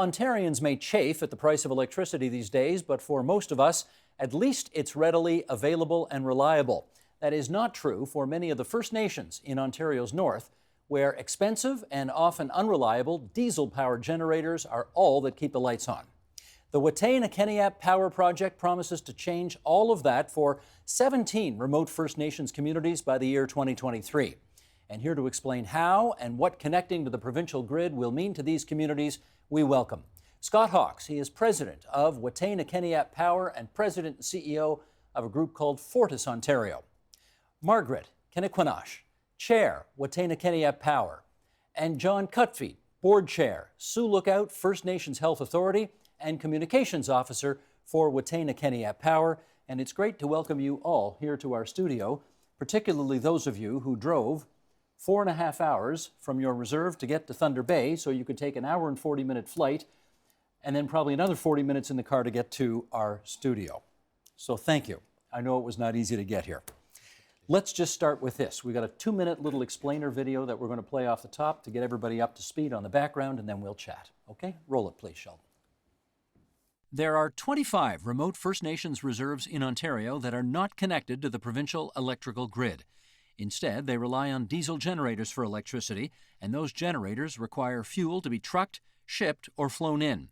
Ontarians may chafe at the price of electricity these days, but for most of us, at least it's readily available and reliable. That is not true for many of the First Nations in Ontario's north, where expensive and often unreliable diesel-powered generators are all that keep the lights on. The Wataynikaneyap Power Project promises to change all of that for 17 remote First Nations communities by the year 2023. And here to explain how and what connecting to the provincial grid will mean to these communities, we welcome Scott Hawkes. He is president of Wataynikaneyap Power and president and CEO of a group called Fortis Ontario. Margaret Kinnikwanash, chair, Wataynikaneyap Power, and John Cutfeet, board chair, Sioux Lookout First Nations Health Authority and communications officer for Wataynikaneyap Power. And it's great to welcome you all here to our studio, particularly those of you who drove 4.5 hours from your reserve to get to Thunder Bay so you could take an hour and 40-minute flight and then probably another 40 minutes in the car to get to our studio. So thank you. I know it was not easy to get here. Let's just start with this. We've got a 2-minute little explainer video that we're going to play off the top to get everybody up to speed on the background, and then we'll chat. Okay? Roll it, please, Sheldon. There are 25 remote First Nations reserves in Ontario that are not connected to the provincial electrical grid. Instead, they rely on diesel generators for electricity, and those generators require fuel to be trucked, shipped, or flown in.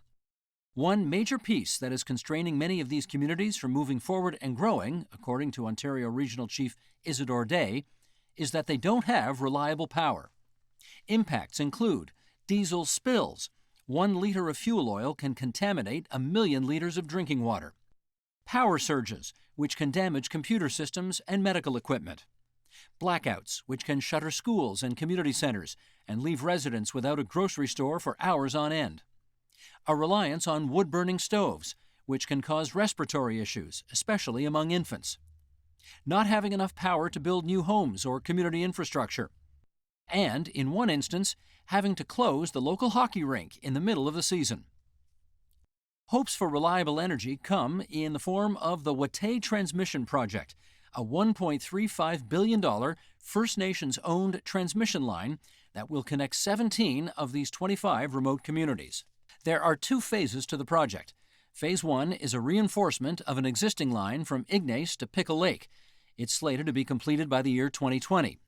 One major piece that is constraining many of these communities from moving forward and growing, according to Ontario Regional Chief Isidore Day, is that they don't have reliable power. Impacts include diesel spills. 1 liter of fuel oil can contaminate 1 million liters of drinking water. Power surges, which can damage computer systems and medical equipment. Blackouts, which can shutter schools and community centers and leave residents without a grocery store for hours on end. A reliance on wood-burning stoves, which can cause respiratory issues, especially among infants. Not having enough power to build new homes or community infrastructure. And, in one instance, having to close the local hockey rink in the middle of the season. Hopes for reliable energy come in the form of the Watay Transmission Project, a $1.35 billion First Nations-owned transmission line that will connect 17 of these 25 remote communities. There are 2 phases to the project. Phase 1 is a reinforcement of an existing line from Ignace to Pickle Lake. It's slated to be completed by the year 2020.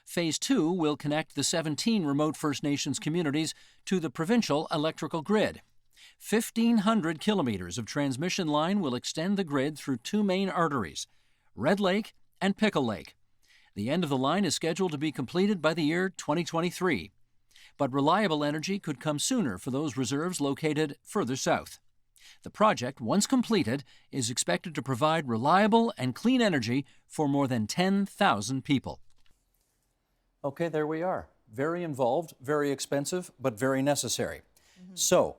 Phase 2 will connect the 17 remote First Nations communities to the provincial electrical grid. 1,500 kilometers of transmission line will extend the grid through 2 main arteries, Red Lake and Pickle Lake. The end of the line is scheduled to be completed by the year 2023. But reliable energy could come sooner for those reserves located further south. The project, once completed, is expected to provide reliable and clean energy for more than 10,000 people. Okay, there we are. Very involved, very expensive, but very necessary. So,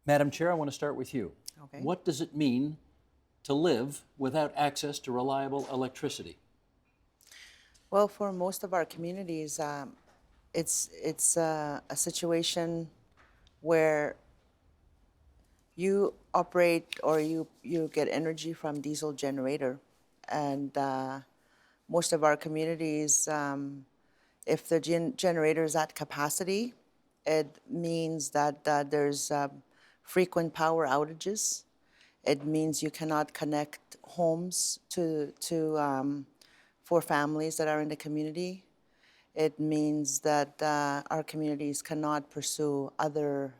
Madam Chair, I want to start with you. Okay. What does it mean to live without access to reliable electricity? Well, for most of our communities, it's a situation where you operate or you get energy from diesel generator, and most of our communities, if the generator is at capacity, it means that there's frequent power outages. It means you cannot connect homes for families that are in the community. It means that our communities cannot pursue other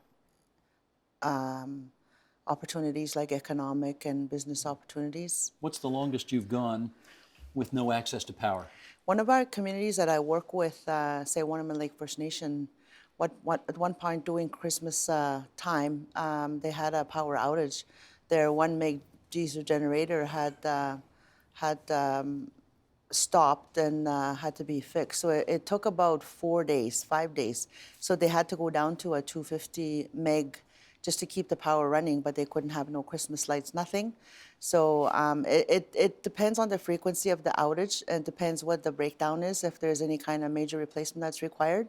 opportunities like economic and business opportunities. What's the longest you've gone with no access to power? One of our communities that I work with, say Waterman Lake First Nation, at one point during Christmas time, they had a power outage. Their 1 meg diesel generator had stopped and had to be fixed. So it took about 4 days, 5 days. So they had to go down to a 250 meg just to keep the power running, but they couldn't have no Christmas lights, nothing. So it depends on the frequency of the outage and depends what the breakdown is, if there's any kind of major replacement that's required.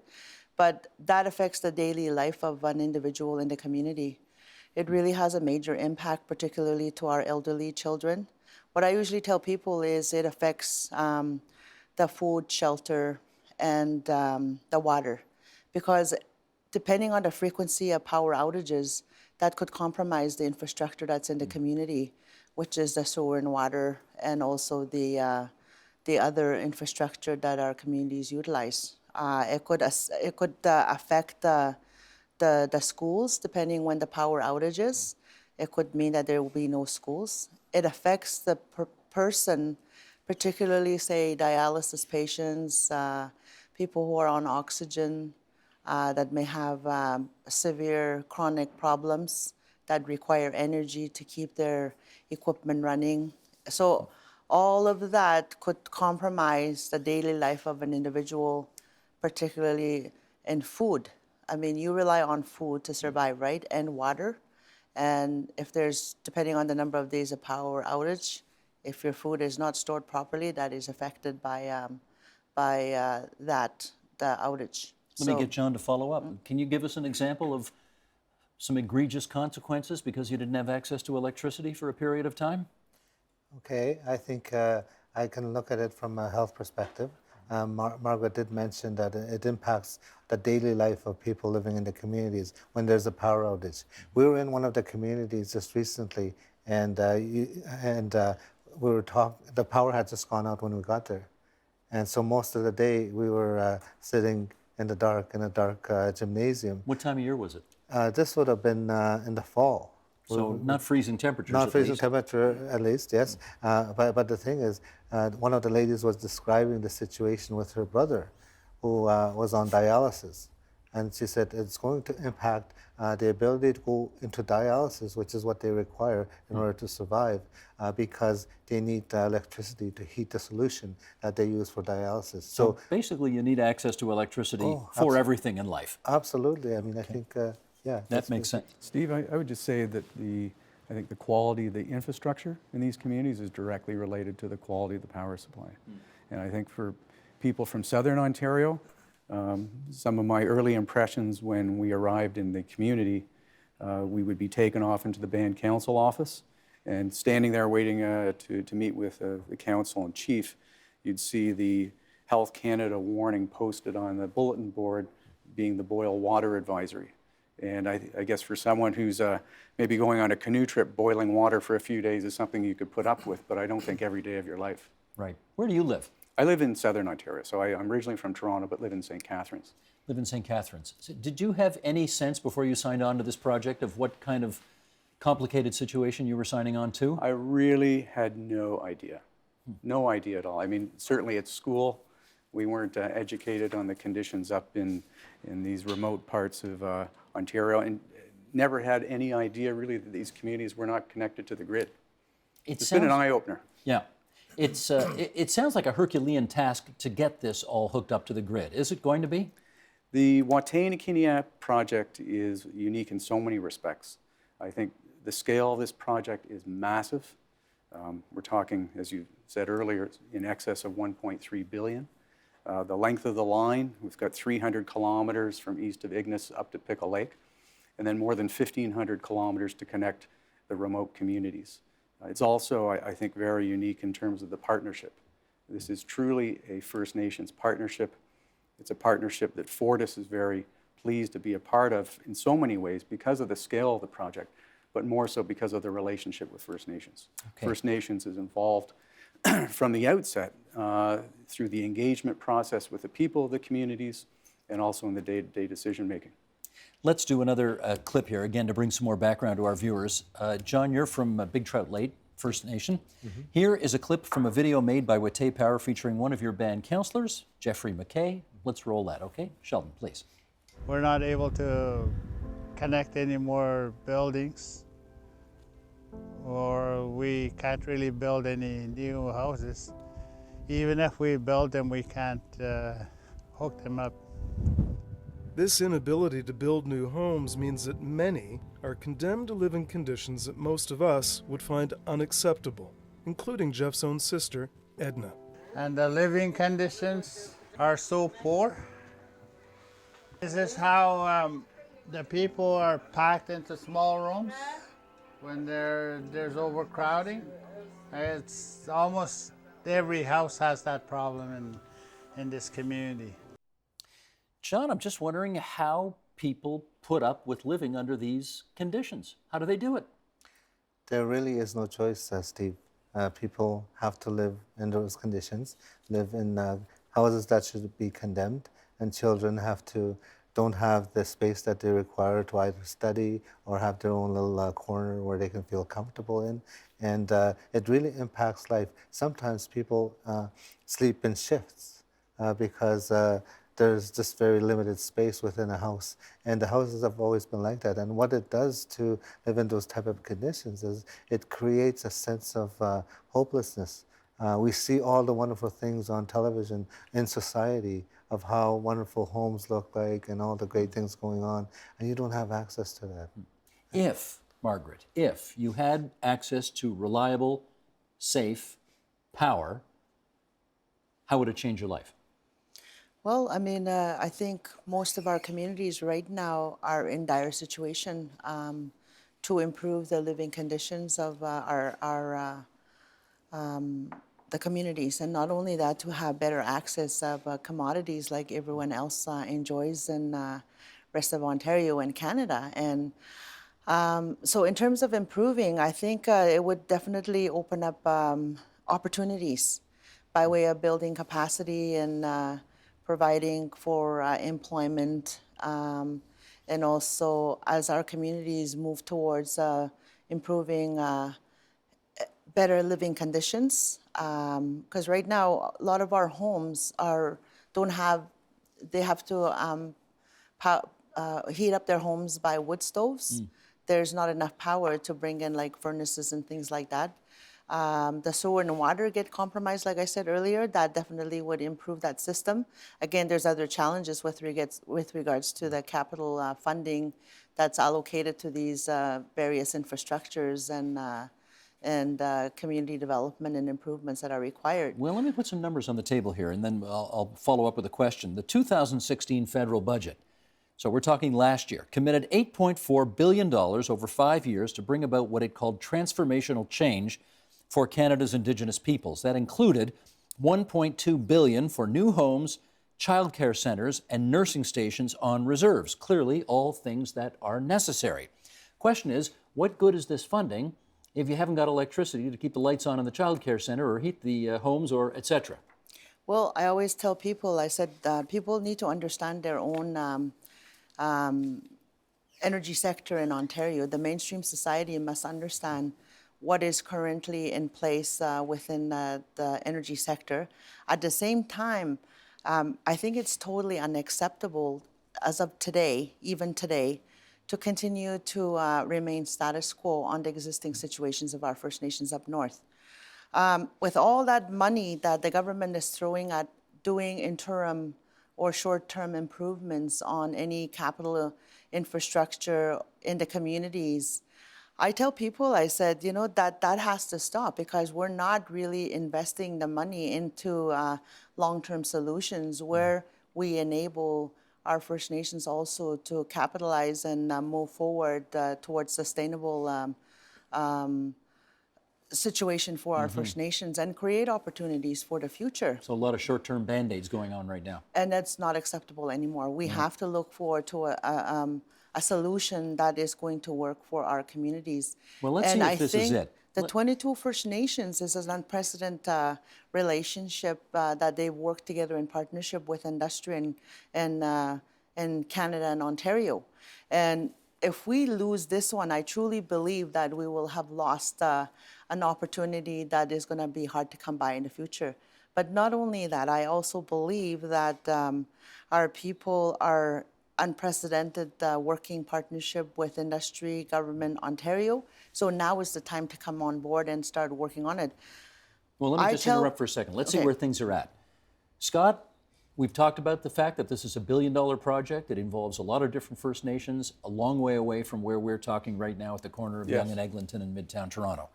But that affects the daily life of an individual in the community. It really has a major impact, particularly to our elderly children. What I usually tell people is it affects the food, shelter, and the water. Because depending on the frequency of power outages, that could compromise the infrastructure that's in the community, which is the sewer and water, and also the other infrastructure that our communities utilize. It could affect the schools depending when the power outage is. It could mean that there will be no schools. It affects the person, particularly say dialysis patients, people who are on oxygen, that may have severe chronic problems that require energy to keep their equipment running. So all of that could compromise the daily life of an individual, particularly in food. I mean, you rely on food to survive, right? And water. And if there's, depending on the number of days of power outage, if your food is not stored properly, that is affected by the outage. Let me get John to follow up. Can you give us an example of some egregious consequences because you didn't have access to electricity for a period of time? Okay, I think I can look at it from a health perspective. Margaret did mention that it impacts the daily life of people living in the communities when there's a power outage. We were in one of the communities just recently, and we were the power had just gone out when we got there. And so most of the day we were sitting in a dark gymnasium. What time of year was it? This would have been in the fall. So not freezing temperatures, Not at freezing least. temperature, at least, yes. But the thing is, one of the ladies was describing the situation with her brother, who was on dialysis. And she said it's going to impact the ability to go into dialysis, which is what they require in order to survive, because they need electricity to heat the solution that they use for dialysis. So basically you need access to electricity for everything in life. Absolutely. I mean, I think, yeah. That makes sense. Steve, I would just say that I think the quality of the infrastructure in these communities is directly related to the quality of the power supply. And I think for people from Southern Ontario, some of my early impressions when we arrived in the community, we would be taken off into the band council office, and standing there waiting to meet with the council and chief, you'd see the Health Canada warning posted on the bulletin board being the boil water advisory. And I guess for someone who's maybe going on a canoe trip, boiling water for a few days is something you could put up with, but I don't think every day of your life. Right. Where do you live? I live in Southern Ontario, so I'm originally from Toronto, but live in St. Catharines. Live in St. Catharines. So did you have any sense before you signed on to this project of what kind of complicated situation you were signing on to? I really had no idea. No idea at all. I mean, certainly at school, we weren't educated on the conditions up in these remote parts of Ontario, and never had any idea really that these communities were not connected to the grid. It's been an eye-opener. Yeah. It sounds like a Herculean task to get this all hooked up to the grid. Is it going to be? The Wataynikaneyap project is unique in so many respects. I think the scale of this project is massive. We're talking, as you said earlier, in excess of $1.3 billion. The length of the line, we've got 300 kilometers from east of Ignis up to Pickle Lake, and then more than 1,500 kilometers to connect the remote communities. It's also, I think, very unique in terms of the partnership. This is truly a First Nations partnership. It's a partnership that Fortis is very pleased to be a part of in so many ways because of the scale of the project, but more so because of the relationship with First Nations. Okay. First Nations is involved from the outset through the engagement process with the people of the communities and also in the day-to-day decision-making. Let's do another clip here, again, to bring some more background to our viewers. John, you're from Big Trout Lake, First Nation. Here is a clip from a video made by Watay Power featuring one of your band counselors, Jeffrey McKay. Let's roll that, okay? Sheldon, please. We're not able to connect any more buildings, or we can't really build any new houses. Even if we build them, we can't hook them up. This inability to build new homes means that many are condemned to live in conditions that most of us would find unacceptable, including Jeff's own sister, Edna. And the living conditions are so poor. This is how the people are packed into small rooms when there's overcrowding. It's almost every house has that problem in this community. John, I'm just wondering how people put up with living under these conditions? How do they do it? There really is no choice, Steve. People have to live in those conditions, live in houses that should be condemned, and children don't have the space that they require to either study or have their own little corner where they can feel comfortable in. And it really impacts life. Sometimes people sleep in shifts because there's just very limited space within a house. And the houses have always been like that. And what it does to live in those type of conditions is it creates a sense of hopelessness. We see all the wonderful things on television in society of how wonderful homes look like and all the great things going on, and you don't have access to that. If, Margaret, if you had access to reliable, safe power, how would it change your life? Well, I mean, I think most of our communities right now are in dire situation to improve the living conditions of the communities, and not only that, to have better access of commodities like everyone else enjoys in rest of Ontario and Canada. And so in terms of improving, I think it would definitely open up opportunities by way of building capacity and providing for employment, and also as our communities move towards improving better living conditions. Because right now, a lot of our homes they have to heat up their homes by wood stoves. There's not enough power to bring in like furnaces and things like that. The sewer and water get compromised, like I said earlier. That definitely would improve that system. Again, there's other challenges with regards to the capital funding that's allocated to these various infrastructures and community development and improvements that are required. Well, let me put some numbers on the table here, and then I'll follow up with a question. The 2016 federal budget, so we're talking last year, committed $8.4 billion over 5 years to bring about what it called transformational change for Canada's Indigenous peoples. That included $1.2 billion for new homes, childcare centres, and nursing stations on reserves. Clearly, all things that are necessary. Question is, what good is this funding if you haven't got electricity to keep the lights on in the childcare centre or heat the homes or etc.? Well, I always tell people, I said, people need to understand their own energy sector in Ontario. The mainstream society must understand what is currently in place within the energy sector. At the same time, I think it's totally unacceptable as of today, even today, to continue to remain status quo on the existing situations of our First Nations up north. With all that money that the government is throwing at doing interim or short-term improvements on any capital infrastructure in the communities, I tell people, I said, you know, that has to stop, because we're not really investing the money into long-term solutions where we enable our First Nations also to capitalize and move forward towards sustainable situation for our First Nations and create opportunities for the future. So a lot of short-term Band-Aids going on right now. And that's not acceptable anymore. We have to look forward to a solution that is going to work for our communities. Well, let's and see if I this think is it. The 22 First Nations is an unprecedented relationship that they work together in partnership with industry and Canada and Ontario. And if we lose this one, I truly believe that we will have lost an opportunity that is going to be hard to come by in the future. But not only that, I also believe that our people are unprecedented working partnership with industry, government, Ontario. So now is the time to come on board and start working on it. Well, let me just interrupt for a second. Let's see where things are at. Scott, we've talked about the fact that this is a $1 billion project. It involves a lot of different First Nations, a long way away from where we're talking right now at the corner of Yonge and Eglinton in Midtown Toronto.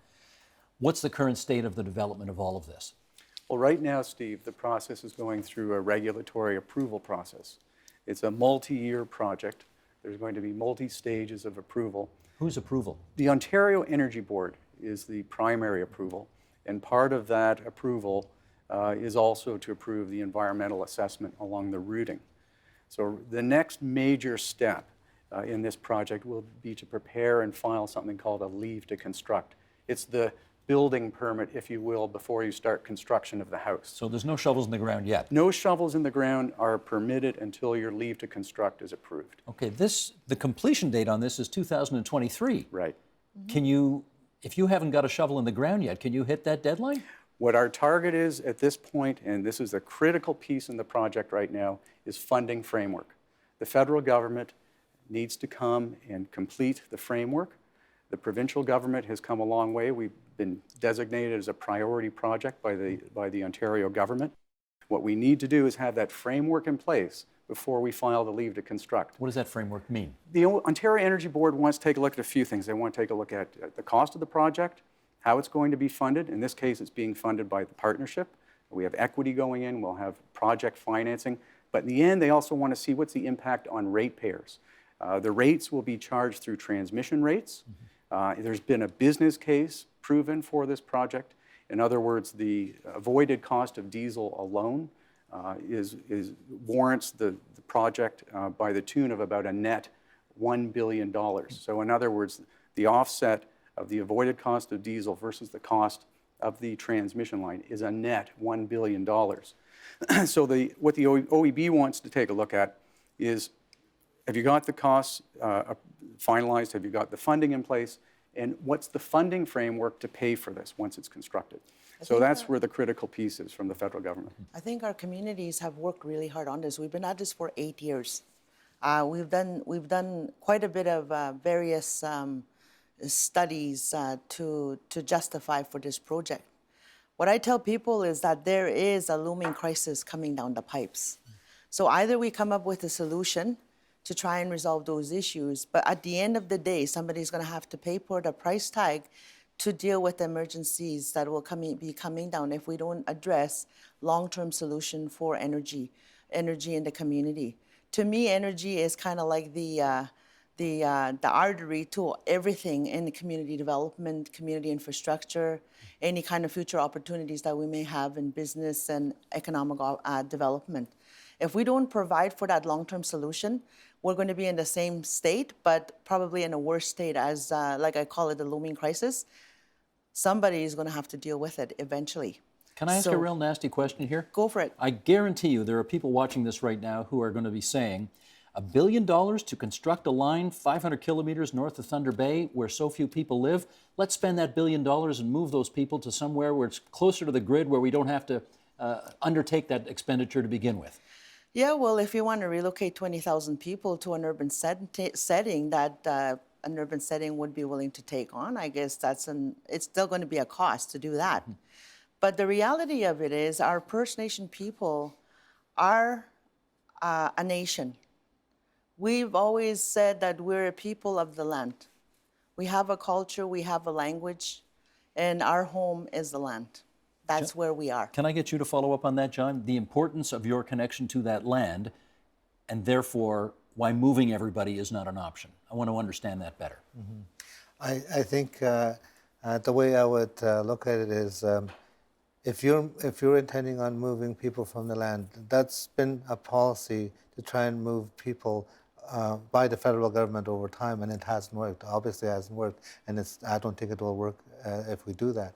What's the current state of the development of all of this? Well, right now, Steve, the process is going through a regulatory approval process. It's a multi-year project. There's going to be multi-stages of approval. Whose approval? The Ontario Energy Board is the primary approval, and part of that approval is also to approve the environmental assessment along the routing. So the next major step in this project will be to prepare and file something called a leave to construct. It's the building permit, if you will, before you start construction of the house. So there's no shovels in the ground yet. No shovels in the ground are permitted until your leave to construct is approved. Okay, the completion date on this is 2023. Right. Can you, if you haven't got a shovel in the ground yet, can you hit that deadline? What our target is at this point, and this is a critical piece in the project right now, is funding framework. The federal government needs to come and complete the framework. The provincial government has come a long way. We've been designated as a priority project by the Ontario government. What we need to do is have that framework in place before we file the leave to construct. What does that framework mean? The Ontario Energy Board wants to take a look at a few things. They want to take a look at the cost of the project, how it's going to be funded. In this case, it's being funded by the partnership. We have equity going in, we'll have project financing. But in the end, they also want to see what's the impact on ratepayers. The rates will be charged through transmission rates. There's been a business case proven for this project. In other words, the avoided cost of diesel alone warrants the project by the tune of about a net $1 billion. So in other words, the offset of the avoided cost of diesel versus the cost of the transmission line is a net $1 billion. So what the OEB wants to take a look at is, have you got the costs finalized? Have you got the funding in place? And what's the funding framework to pay for this once it's constructed? So that's where the critical piece is from the federal government. I think our communities have worked really hard on this. We've been at this for 8 years. We've done quite a bit of various studies to justify for this project. What I tell people is that there is a looming crisis coming down the pipes. So either we come up with a solution to try and resolve those issues, but at the end of the day, somebody's going to have to pay for the price tag to deal with the emergencies that will be coming down if we don't address long-term solution for energy in the community. To me, energy is kind of like the artery to everything in the community development, community infrastructure, any kind of future opportunities that we may have in business and economic development. If we don't provide for that long-term solution, we're going to be in the same state, but probably in a worse state as, like I call it, the looming crisis. Somebody is going to have to deal with it eventually. Can I ask a real nasty question here? Go for it. I guarantee you there are people watching this right now who are going to be saying, $1 billion to construct a line 500 kilometers north of Thunder Bay where so few people live. Let's spend that $1 billion and move those people to somewhere where it's closer to the grid, where we don't have to undertake that expenditure to begin with. Yeah, well, if you want to relocate 20,000 people to an urban setting that an urban setting would be willing to take on, I guess it's still going to be a cost to do that. Mm-hmm. But the reality of it is our First Nation people are a nation. We've always said that we're a people of the land. We have a culture, we have a language, and our home is the land. That's where we are. Can I get you to follow up on that, John? The importance of your connection to that land, and therefore why moving everybody is not an option. I want to understand that better. Mm-hmm. I think the way I would look at it is, if you're intending on moving people from the land, that's been a policy to try and move people by the federal government over time, and it hasn't worked. Obviously, it hasn't worked, and I don't think it will work if we do that.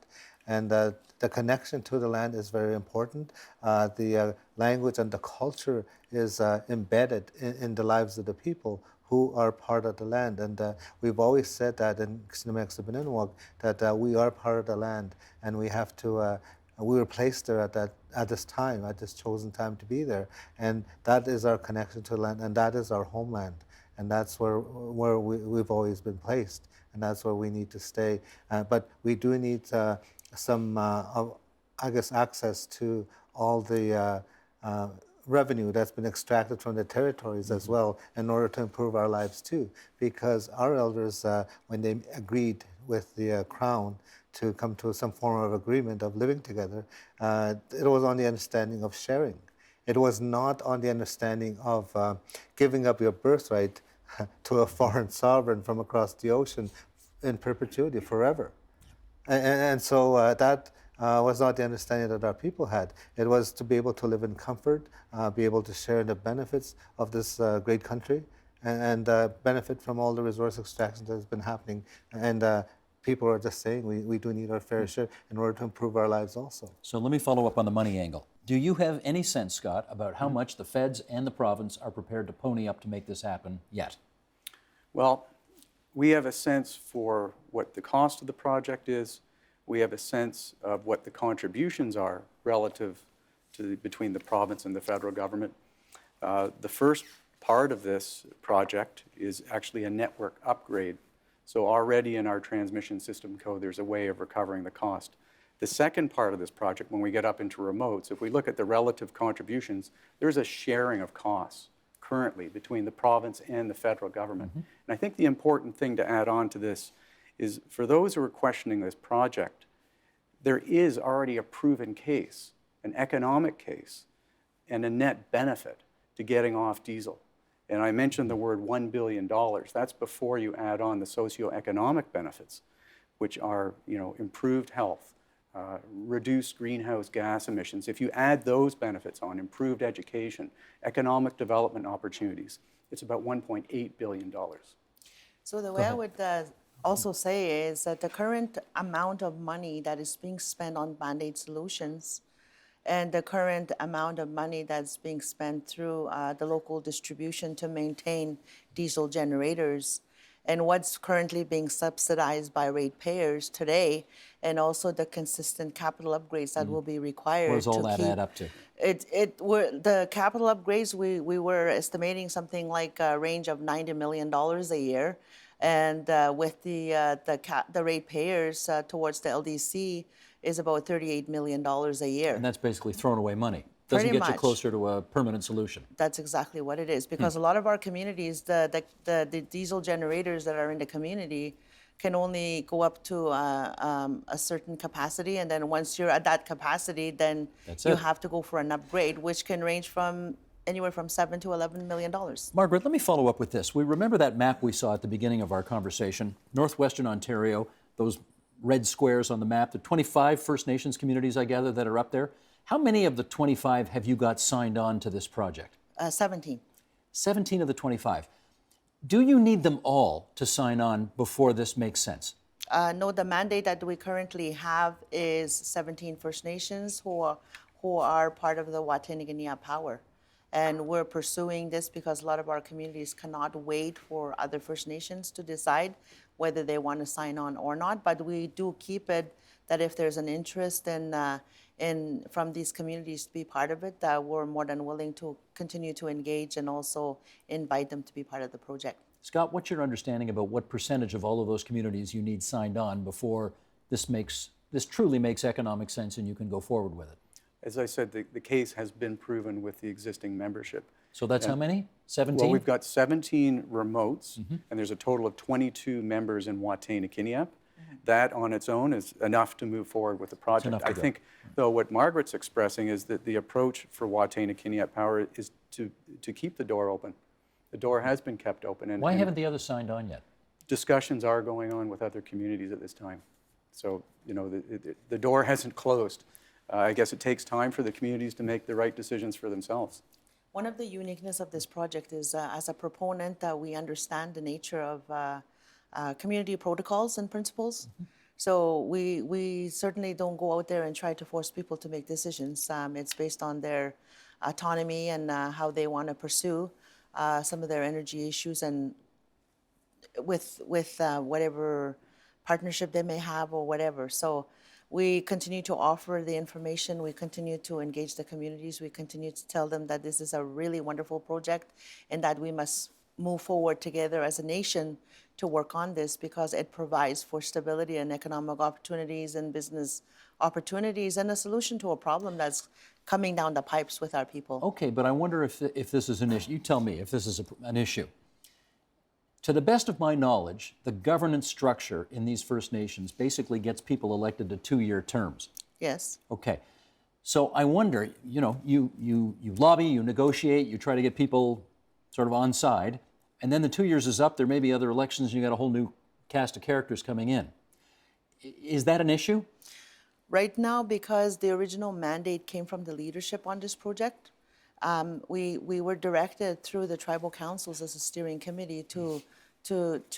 And the connection to the land is very important. The language and the culture is embedded in the lives of the people who are part of the land. And we've always said that in Sinixt-Abeninoak, that we are part of the land, and we have to. We were placed there at this time, at this chosen time to be there, and that is our connection to the land, and that is our homeland, and that's where we've always been placed, and that's where we need to stay. But we do need some, I guess, access to all the revenue that's been extracted from the territories as well, in order to improve our lives too. Because our elders, when they agreed with the Crown to come to some form of agreement of living together, it was on the understanding of sharing. It was not on the understanding of giving up your birthright to a foreign sovereign from across the ocean in perpetuity, forever. And so that was not the understanding that our people had. It was to be able to live in comfort, be able to share in the benefits of this great country, and benefit from all the resource extraction that has been happening. And people are just saying we do need our fair share in order to improve our lives also. So let me follow up on the money angle. Do you have any sense, Scott, about how much the feds and the province are prepared to pony up to make this happen yet? Well, we have a sense for what the cost of the project is. We have a sense of what the contributions are relative to between the province and the federal government. The first part of this project is actually a network upgrade. So already in our transmission system code, there's a way of recovering the cost. The second part of this project, when we get up into remotes, if we look at the relative contributions, there's a sharing of costs currently between the province and the federal government. And I think the important thing to add on to this is for those who are questioning this project, there is already a proven case, an economic case, and a net benefit to getting off diesel. And I mentioned the word $1 billion. That's before you add on the socioeconomic benefits, which are, improved health, reduced greenhouse gas emissions. If you add those benefits on, improved education, economic development opportunities, it's about $1.8 billion. So the way I would also say is that the current amount of money that is being spent on Band-Aid solutions and the current amount of money that's being spent through the local distribution to maintain diesel generators and what's currently being subsidized by ratepayers today, and also the consistent capital upgrades that will be required. What does all to that keep add up to? The capital upgrades, we were estimating something like a range of $90 million a year. And with the ratepayers towards the LDC is about $38 million a year. And that's basically thrown away money. Doesn't Pretty get you much. closer to a permanent solution. That's exactly what it is, because a lot of our communities, the diesel generators that are in the community can only go up to a certain capacity, and then once you're at that capacity, then That's you it. have to go for an upgrade, which can range from anywhere from $7 to $11 million. Margaret, let me follow up with this. We remember that map we saw at the beginning of our conversation, northwestern Ontario, those red squares on the map, the 25 First Nations communities, I gather, that are up there. How many of the 25 have you got signed on to this project? 17. 17 of the 25. Do you need them all to sign on before this makes sense? No, the mandate that we currently have is 17 First Nations who are part of the Wataynikaneyap Power. And we're pursuing this because a lot of our communities cannot wait for other First Nations to decide whether they want to sign on or not. But we do keep it that if there's an interest in from these communities to be part of it, we're more than willing to continue to engage and also invite them to be part of the project. Scott, what's your understanding about what percentage of all of those communities you need signed on before this truly makes economic sense and you can go forward with it? As I said, the case has been proven with the existing membership. So that's how many? 17? Well, we've got 17 remotes, and there's a total of 22 members in Wataynikaneyap. That on its own is enough to move forward with the project. enough to I go. think, though, what Margaret's expressing is that the approach for Wataynikaneyap Power is to keep the door open. The door has been kept open. And, Why and haven't the others signed on yet? discussions are going on with other communities at this time. So, the door hasn't closed. I guess it takes time for the communities to make the right decisions for themselves. One of the uniqueness of this project is, as a proponent, we understand the nature of community protocols and principles. So we certainly don't go out there and try to force people to make decisions. It's based on their autonomy and how they want to pursue some of their energy issues, and with whatever partnership they may have or whatever. So we continue to offer the information. We continue to engage the communities. We continue to tell them that this is a really wonderful project and that we must move forward together as a nation to work on this, because it provides for stability and economic opportunities and business opportunities and a solution to a problem that's coming down the pipes with our people. Okay, but I wonder if this is an issue. You tell me if this is an issue. To the best of my knowledge, the governance structure in these First Nations basically gets people elected to 2-year terms. Yes. Okay. So I wonder, you lobby, you negotiate, you try to get people sort of on side, and then the 2 years is up, there may be other elections, and you got a whole new cast of characters coming in. Is that an issue? Right now, because the original mandate came from the leadership on this project, we were directed through the tribal councils as a steering committee to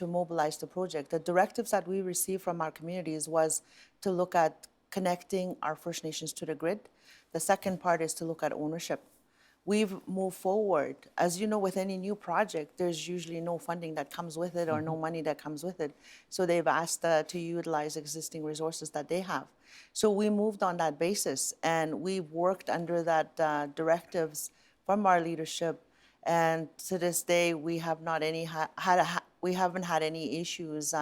mobilize the project. The directives that we received from our communities was to look at connecting our First Nations to the grid. The second part is to look at ownership. We've moved forward. As you know, with any new project, there's usually no funding that comes with it or no money that comes with it. So they've asked to utilize existing resources that they have. So we moved on that basis, and we've worked under that directives from our leadership. And to this day, we have not we haven't had any issues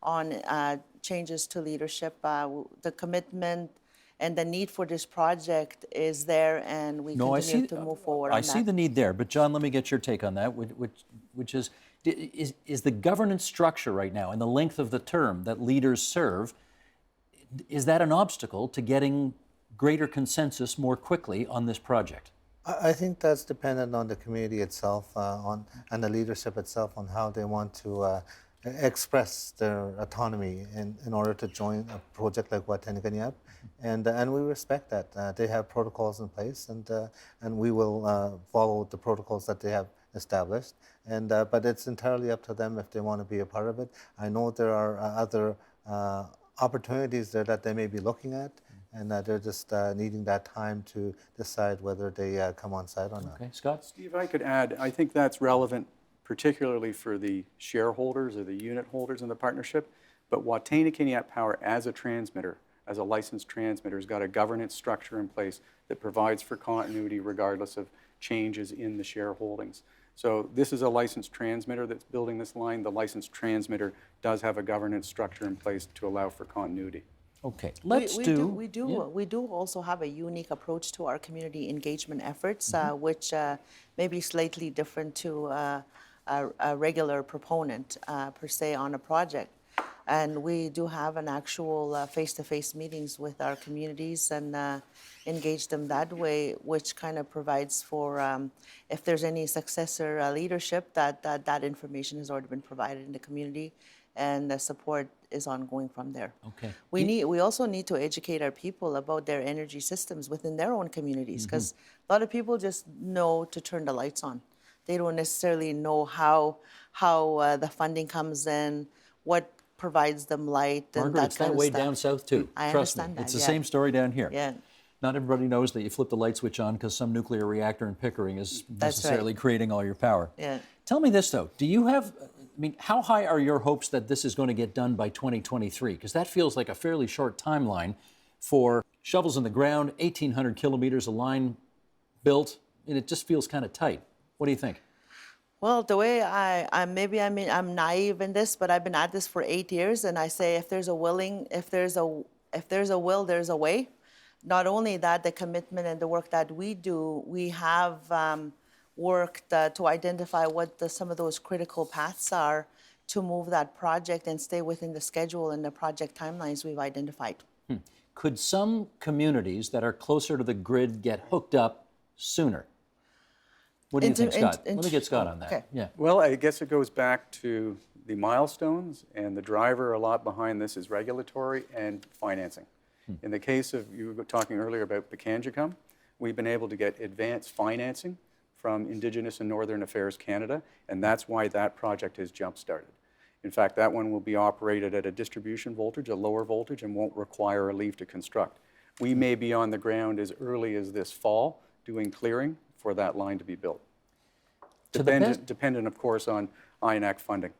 on changes to leadership. The commitment and the need for this project is there, and we continue to move forward on I that. see the need there, but John, let me get your take on that, which is the governance structure right now and the length of the term that leaders serve, is that an obstacle to getting greater consensus more quickly on this project? I think that's dependent on the community itself, and the leadership itself, on how they want to express their autonomy in order to join a project like Wataynikaneyap, and we respect that. They have protocols in place, and we will follow the protocols that they have established. But it's entirely up to them if they want to be a part of it. I know there are other opportunities there that they may be looking at, and they're just needing that time to decide whether they come on side or not. Okay, Scott? Steve, I could add, I think that's relevant particularly for the shareholders or the unit holders in the partnership, but Wataynikaneyap Power as a transmitter, as a licensed transmitter, has got a governance structure in place that provides for continuity regardless of changes in the shareholdings. So this is a licensed transmitter that's building this line. The licensed transmitter does have a governance structure in place to allow for continuity. Okay, We do also have a unique approach to our community engagement efforts, which may be slightly different to a regular proponent per se on a project. And we do have an actual face-to-face meetings with our communities and engage them that way, which kind of provides for if there's any successor leadership, that information has already been provided in the community, and the support is ongoing from there. Okay. We also need to educate our people about their energy systems within their own communities, because a lot of people just know to turn the lights on. They don't necessarily know how the funding comes in, what provides them light, and Margaret, that it's kind that of way stuff. down south too. I Trust me, understand that, it's the yeah. same story down here. Yeah. Not everybody knows that you flip the light switch on because some nuclear reactor in Pickering is That's necessarily right. creating all your power. Yeah. Tell me this though, do you have, I mean, how high are your hopes that this is going to get done by 2023? Because that feels like a fairly short timeline for shovels in the ground, 1,800 kilometers of line built, and it just feels kind of tight. What do you think? Well, the way I'm naive in this, but I've been at this for 8 years, and I say if there's a will, there's a way. Not only that, the commitment and the work that we do, we have worked to identify what some of those critical paths are to move that project and stay within the schedule and the project timelines we've identified. Could some communities that are closer to the grid get hooked up sooner? What do you think, Scott? Let me get Scott on that. Okay. Yeah. Well, I guess it goes back to the milestones, and the driver a lot behind this is regulatory and financing. In the case of, you were talking earlier about Pikangikum, we've been able to get advanced financing from Indigenous and Northern Affairs Canada, and that's why that project has jump-started. In fact, that one will be operated at a distribution voltage, a lower voltage, and won't require a leave to construct. We may be on the ground as early as this fall doing clearing for that line to be built. Dependent, of course, on INAC funding.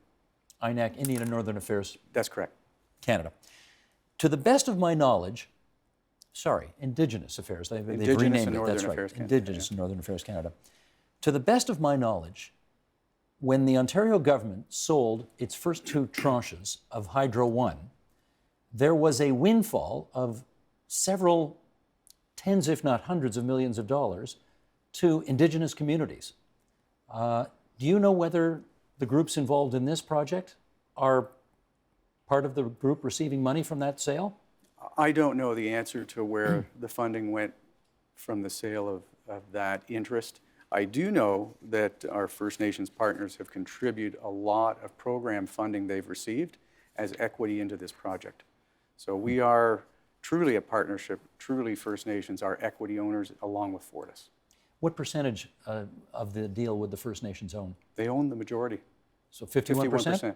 INAC, Indian and Northern Affairs That's correct. Canada. To the best of my knowledge, Indigenous Affairs, they've Indigenous renamed and it, Northern that's right. Affairs Canada, Indigenous and Northern Affairs Canada. To the best of my knowledge, when the Ontario government sold its first 2 tranches of Hydro One, there was a windfall of several tens, if not hundreds of millions of dollars to Indigenous communities. Do you know whether the groups involved in this project are part of the group receiving money from that sale? I don't know the answer to where the funding went from the sale of that interest. I do know that our First Nations partners have contributed a lot of program funding they've received as equity into this project. So we are truly a partnership, truly First Nations are equity owners along with Fortis. What percentage of the deal would the First Nations own? They own the majority, So 51%? 51%.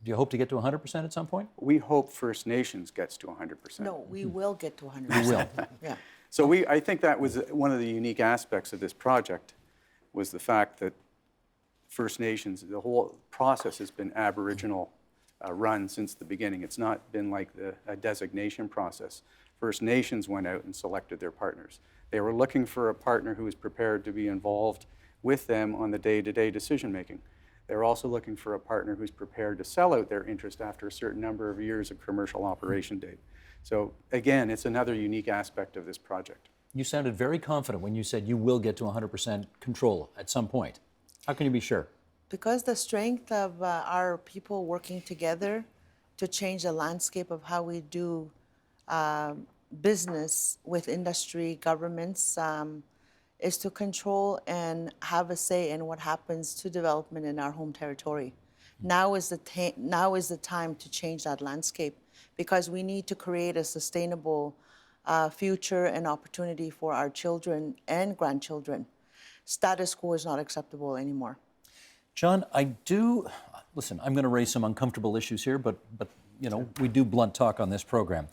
Do you hope to get to 100% at some point? We hope First Nations gets to 100%. No, we will get to 100%. You will. Yeah. So I think that was one of the unique aspects of this project, was the fact that First Nations, the whole process has been Aboriginal run since the beginning. It's not been like a designation process. First Nations went out and selected their partners. They were looking for a partner who was prepared to be involved with them on the day-to-day decision-making. They're also looking for a partner who's prepared to sell out their interest after a certain number of years of commercial operation date. So again, it's another unique aspect of this project. You sounded very confident when you said you will get to 100% control at some point. How can you be sure? Because the strength of our people working together to change the landscape of how we do business with industry, governments, is to control and have a say in what happens to development in our home territory. Now is the time to change that landscape, because we need to create a sustainable future and opportunity for our children and grandchildren. Status quo is not acceptable anymore. John, listen, I'm going to raise some uncomfortable issues here, but you know, we do blunt talk on this program.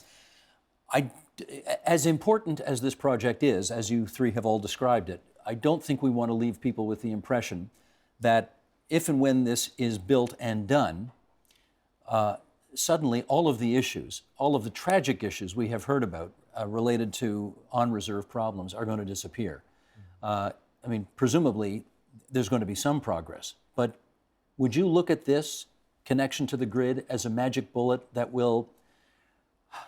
As important as this project is, as you three have all described it, I don't think we want to leave people with the impression that if and when this is built and done, suddenly all of the issues, all of the tragic issues we have heard about related to on-reserve problems are going to disappear. I mean, presumably, there's going to be some progress, but would you look at this connection to the grid as a magic bullet that will,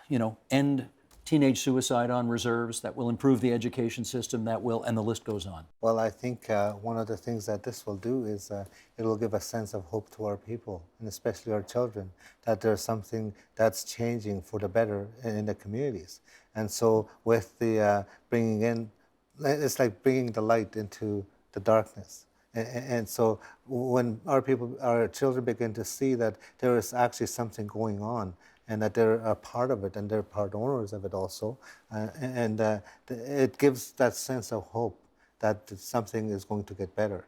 you know, end teenage suicide on reserves, that will improve the education system, that will, and the list goes on? Well, I think one of the things that this will do is it will give a sense of hope to our people, and especially our children, that there's something that's changing for the better in the communities. And so with the bringing in, it's like bringing the light into the darkness. And so when our children begin to see that there is actually something going on, and that they're a part of it, and they're part owners of it also, it gives that sense of hope that something is going to get better.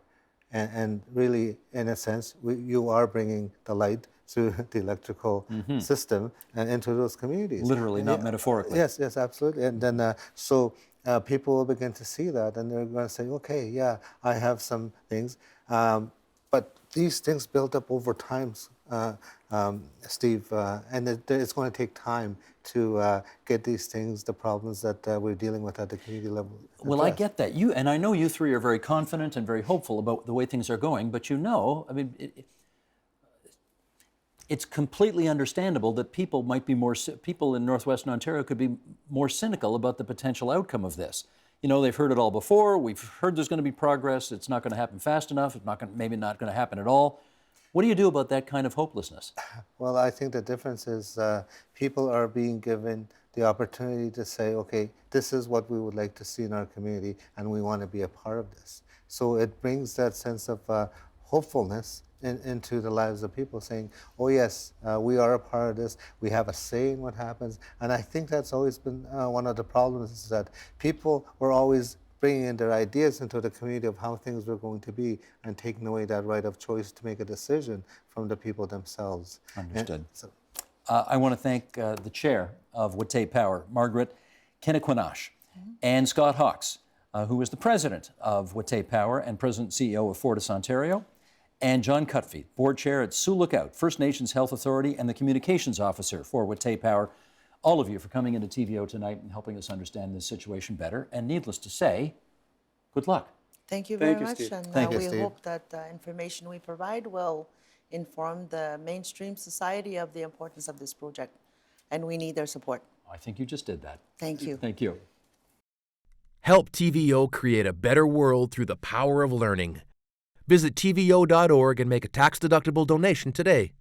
And really, in a sense, you are bringing the light through the electrical system and into those communities. Literally, not metaphorically. Yes, absolutely. And then people will begin to see that, and they're going to say, okay, yeah, I have some things. But these things build up over time, Steve, and it's going to take time to get these things, the problems that we're dealing with at the community level. Well, I get that. And I know you three are very confident and very hopeful about the way things are going, but you know, I mean, it's completely understandable that people in Northwestern Ontario could be more cynical about the potential outcome of this. You know, they've heard it all before. We've heard there's going to be progress. It's not going to happen fast enough. It's maybe not going to happen at all. What do you do about that kind of hopelessness? Well, I think the difference is people are being given the opportunity to say, okay, this is what we would like to see in our community, and we want to be a part of this. So it brings that sense of hopefulness into the lives of people, saying, oh yes, we are a part of this, we have a say in what happens. And I think that's always been one of the problems, is that people were always bringing in their ideas into the community of how things were going to be, and taking away that right of choice to make a decision from the people themselves. Understood. I want to thank the chair of Watay Power, Margaret Kennequinash, and Scott Hawkes, who is the president of Watay Power and president and CEO of Fortis Ontario, and John Cutfeet, board chair at Sioux Lookout, First Nations Health Authority, and the communications officer for Watay Power. All of you for coming into TVO tonight and helping us understand this situation better. And needless to say, good luck. Thank you very Thank you, much, Steve. and Thank you, we Steve. hope that the information we provide will inform the mainstream society of the importance of this project, and we need their support. I think you just did that. Thank you. Thank you. Help TVO create a better world through the power of learning. Visit TVO.org and make a tax-deductible donation today.